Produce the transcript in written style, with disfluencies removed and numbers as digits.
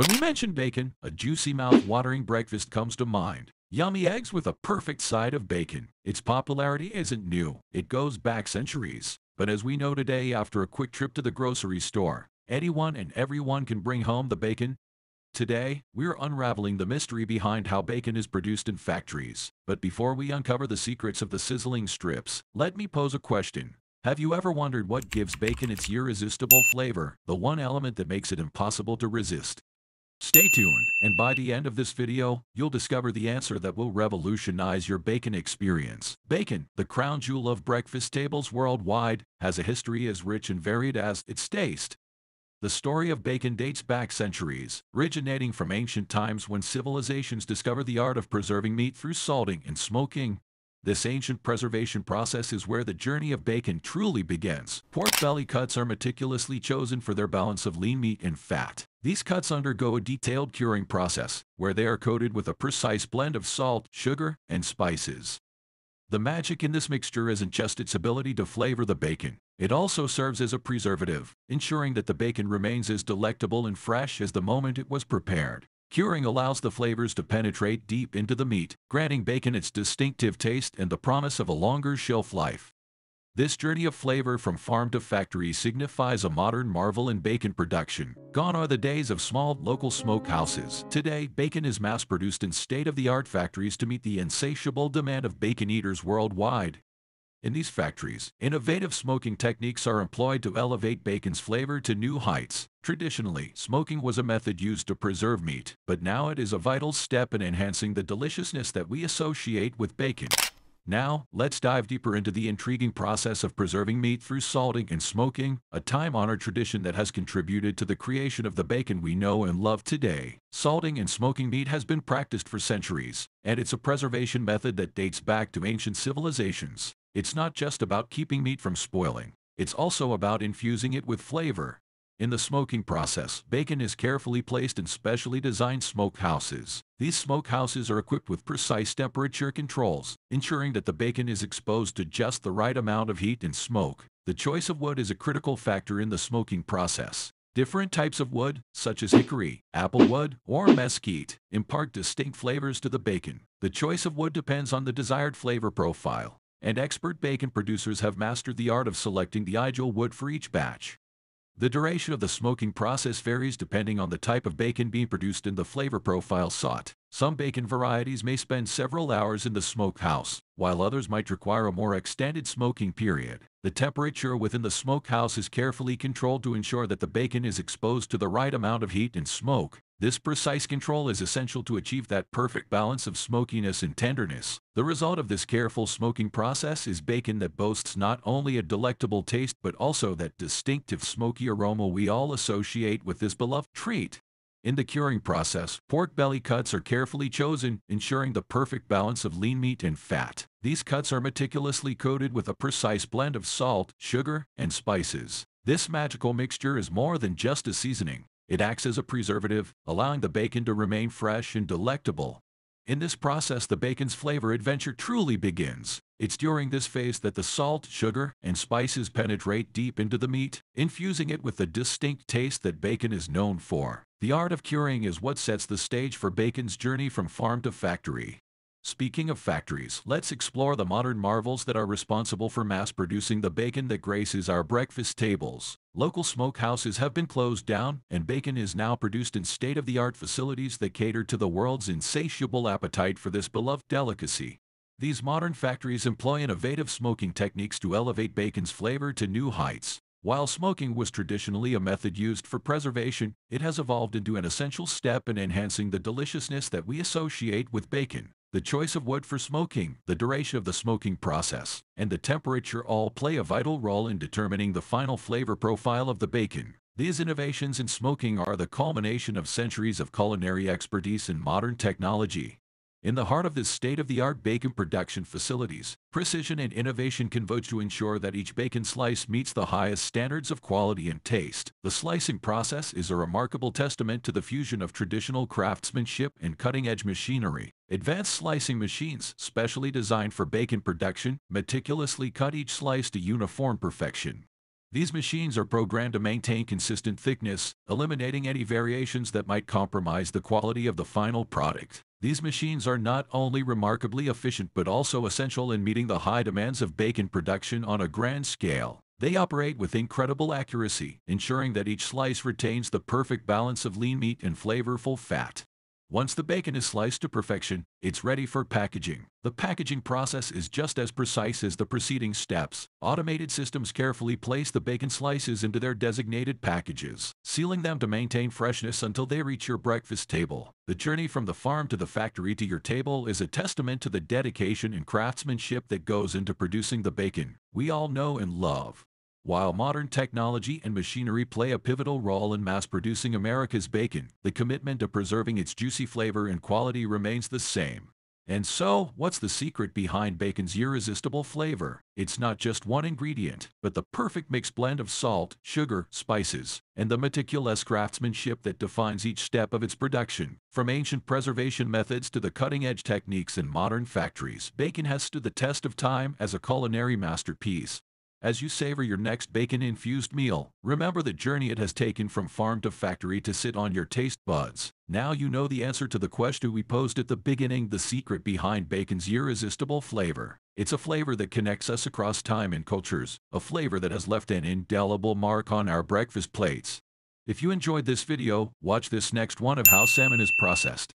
When we mention bacon, a juicy mouth-watering breakfast comes to mind. Yummy eggs with a perfect side of bacon. Its popularity isn't new. It goes back centuries. But as we know today, after a quick trip to the grocery store, anyone and everyone can bring home the bacon. Today, we're unraveling the mystery behind how bacon is produced in factories. But before we uncover the secrets of the sizzling strips, let me pose a question. Have you ever wondered what gives bacon its irresistible flavor, the one element that makes it impossible to resist? Stay tuned, and by the end of this video, you'll discover the answer that will revolutionize your bacon experience. Bacon, the crown jewel of breakfast tables worldwide, has a history as rich and varied as its taste. The story of bacon dates back centuries, originating from ancient times when civilizations discovered the art of preserving meat through salting and smoking. This ancient preservation process is where the journey of bacon truly begins. Pork belly cuts are meticulously chosen for their balance of lean meat and fat. These cuts undergo a detailed curing process, where they are coated with a precise blend of salt, sugar, and spices. The magic in this mixture isn't just its ability to flavor the bacon. It also serves as a preservative, ensuring that the bacon remains as delectable and fresh as the moment it was prepared. Curing allows the flavors to penetrate deep into the meat, granting bacon its distinctive taste and the promise of a longer shelf life. This journey of flavor from farm to factory signifies a modern marvel in bacon production. Gone are the days of small, local smokehouses. Today, bacon is mass-produced in state-of-the-art factories to meet the insatiable demand of bacon eaters worldwide. In these factories, innovative smoking techniques are employed to elevate bacon's flavor to new heights. Traditionally, smoking was a method used to preserve meat, but now it is a vital step in enhancing the deliciousness that we associate with bacon. Now, let's dive deeper into the intriguing process of preserving meat through salting and smoking, a time-honored tradition that has contributed to the creation of the bacon we know and love today. Salting and smoking meat has been practiced for centuries, and it's a preservation method that dates back to ancient civilizations. It's not just about keeping meat from spoiling. It's also about infusing it with flavor. In the smoking process, bacon is carefully placed in specially designed smokehouses. These smokehouses are equipped with precise temperature controls, ensuring that the bacon is exposed to just the right amount of heat and smoke. The choice of wood is a critical factor in the smoking process. Different types of wood, such as hickory, applewood, or mesquite, impart distinct flavors to the bacon. The choice of wood depends on the desired flavor profile, and expert bacon producers have mastered the art of selecting the ideal wood for each batch. The duration of the smoking process varies depending on the type of bacon being produced and the flavor profile sought. Some bacon varieties may spend several hours in the smokehouse, while others might require a more extended smoking period. The temperature within the smokehouse is carefully controlled to ensure that the bacon is exposed to the right amount of heat and smoke. This precise control is essential to achieve that perfect balance of smokiness and tenderness. The result of this careful smoking process is bacon that boasts not only a delectable taste but also that distinctive smoky aroma we all associate with this beloved treat. In the curing process, pork belly cuts are carefully chosen, ensuring the perfect balance of lean meat and fat. These cuts are meticulously coated with a precise blend of salt, sugar, and spices. This magical mixture is more than just a seasoning. It acts as a preservative, allowing the bacon to remain fresh and delectable. In this process, the bacon's flavor adventure truly begins. It's during this phase that the salt, sugar, and spices penetrate deep into the meat, infusing it with the distinct taste that bacon is known for. The art of curing is what sets the stage for bacon's journey from farm to factory. Speaking of factories, let's explore the modern marvels that are responsible for mass-producing the bacon that graces our breakfast tables. Local smokehouses have been closed down, and bacon is now produced in state-of-the-art facilities that cater to the world's insatiable appetite for this beloved delicacy. These modern factories employ innovative smoking techniques to elevate bacon's flavor to new heights. While smoking was traditionally a method used for preservation, it has evolved into an essential step in enhancing the deliciousness that we associate with bacon. The choice of wood for smoking, the duration of the smoking process, and the temperature all play a vital role in determining the final flavor profile of the bacon. These innovations in smoking are the culmination of centuries of culinary expertise and modern technology. In the heart of this state-of-the-art bacon production facilities, precision and innovation converge to ensure that each bacon slice meets the highest standards of quality and taste. The slicing process is a remarkable testament to the fusion of traditional craftsmanship and cutting-edge machinery. Advanced slicing machines, specially designed for bacon production, meticulously cut each slice to uniform perfection. These machines are programmed to maintain consistent thickness, eliminating any variations that might compromise the quality of the final product. These machines are not only remarkably efficient but also essential in meeting the high demands of bacon production on a grand scale. They operate with incredible accuracy, ensuring that each slice retains the perfect balance of lean meat and flavorful fat. Once the bacon is sliced to perfection, it's ready for packaging. The packaging process is just as precise as the preceding steps. Automated systems carefully place the bacon slices into their designated packages, sealing them to maintain freshness until they reach your breakfast table. The journey from the farm to the factory to your table is a testament to the dedication and craftsmanship that goes into producing the bacon we all know and love. While modern technology and machinery play a pivotal role in mass-producing America's bacon, the commitment to preserving its juicy flavor and quality remains the same. And so, what's the secret behind bacon's irresistible flavor? It's not just one ingredient, but the perfect mixed blend of salt, sugar, spices, and the meticulous craftsmanship that defines each step of its production. From ancient preservation methods to the cutting-edge techniques in modern factories, bacon has stood the test of time as a culinary masterpiece. As you savor your next bacon-infused meal, remember the journey it has taken from farm to factory to sit on your taste buds. Now you know the answer to the question we posed at the beginning, the secret behind bacon's irresistible flavor. It's a flavor that connects us across time and cultures, a flavor that has left an indelible mark on our breakfast plates. If you enjoyed this video, watch this next one of how salmon is processed.